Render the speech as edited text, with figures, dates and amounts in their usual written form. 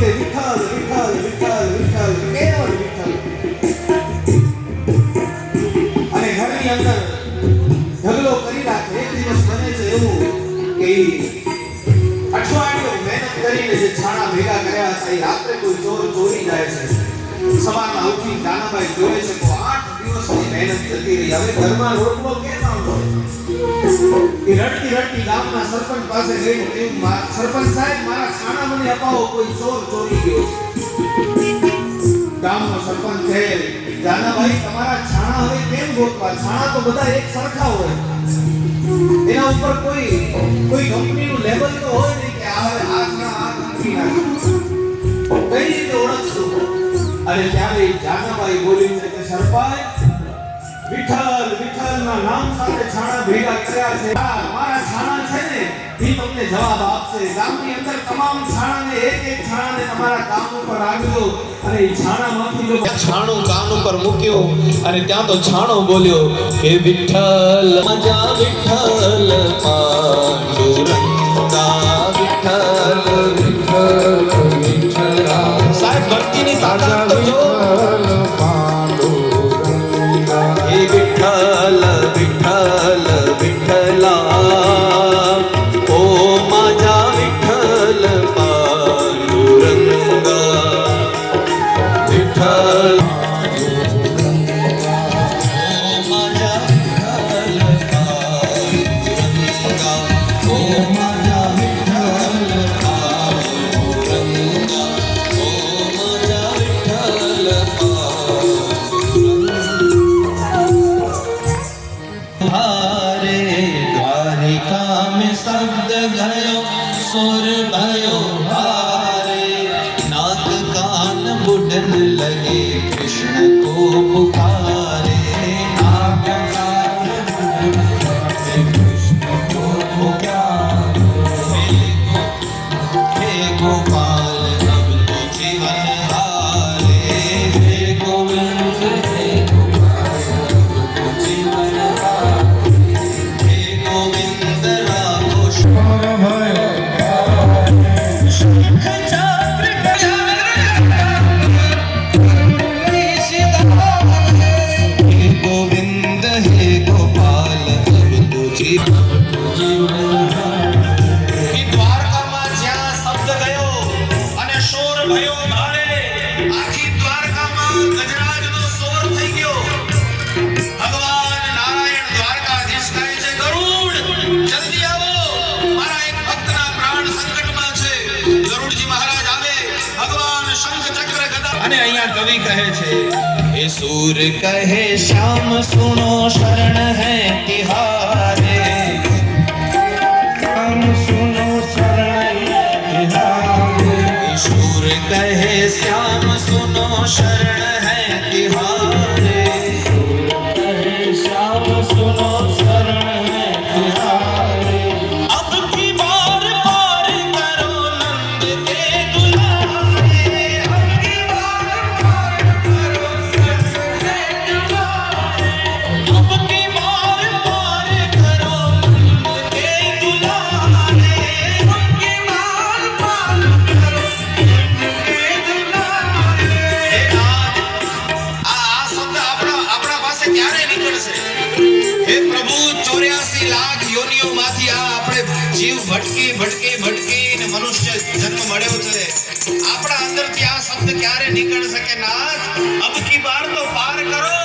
કે વિઠ્ઠલ વિઠ્ઠલ વિઠ્ઠલ વિઠ્ઠલ કેવળ વિઠ્ઠલ. અને ઘરની અંદર ઢગલો કરી રાખે. એક દિવસ બને છે એવું કે અઠવાડિયું મહેનત કરીને જે છાણા ભેગા કર્યા હતા એ રાત્રે કોઈ ચોર ચોરી જાય છે. સવારમાં ઉઠી જાનાબાઈ જોવે છે કે 8 દિવસની મહેનત જતી રહી. હવે ઘરમાં રોટલો કેમ આવતો? એ રડતી રડતી ગામના સરપંચ પાસે ગઈ. સરપંચ સાહેબ, મારા છાણા મને અપાવો, કોઈ ચોર ચોરી ગયો છે. ગામનો સરપંચ કહે, જાનાબાઈ તમારા છાણા હવે કેમ ગોતવા? છાણા તો બધા એક સરખા હોય, એના ઉપર કોઈ કંપનીનું લેબલ તો હોય નહીં કે આ છાણા આ કંપનીના છે. કઈ રીતે ઓળખશું? અને ત્યારે જાનાબાઈ બોલી છે કે સરપંચ, વિઠ્ઠલ વિઠ્ઠલના નામ સાથે છાણા ભેગા કર્યા છે. મારા છાણા છે ને એ તમને જવાબ આપશે. ગામની અંદર તમામ છાણાને એક એક છાણાને તમારા કાન ઉપર રાખજો અને એ છાણામાંથી જો છાણું કાન ઉપર મૂક્યું અને ત્યાં તો છાણો બોલ્યો કે વિઠ્ઠલ મજા વિઠ્ઠલ પાંડુરંગા વિઠ્ઠલ વિઠ્ઠલ વિઠ્ઠલા. સાહેબ ભક્તિની તાકાત તો જો. વિઠ્ઠલ વિઠ્ઠલ વિઠ્ઠલા ઓ माझा વિઠ્ઠલ પાંડુરંગા વિઠ્ઠલ सुर भयो भारे नाक कान बुढ़न लगे कृष्ण को पुकारे. नाक कान कृष्ण को पुकारे. हे गोपाल अब तो जीवन हारे. हे गोविंद हे गोपाल अब तो जीवन हारे. हे गोविंद राघो श्याम भयो कवि कहे छे ए सूर कहे श्याम सुनो शरण है तिहारे. श्याम सुनो शरण तिहारे. सूर कहे श्याम सुनो शरण है तिहारे. सूर कहे श्याम सुनो शरण है तिहारे. अब की बार पार करो नंद के दुलारे. ભટકી ભટકી ભટકી ને મનુષ્ય જન્મ મળ્યો છે. આપણા અંદરથી આ શબ્દ ક્યારે નીકળ શકે? નાથ, અબ કી બાર તો પાર કરો.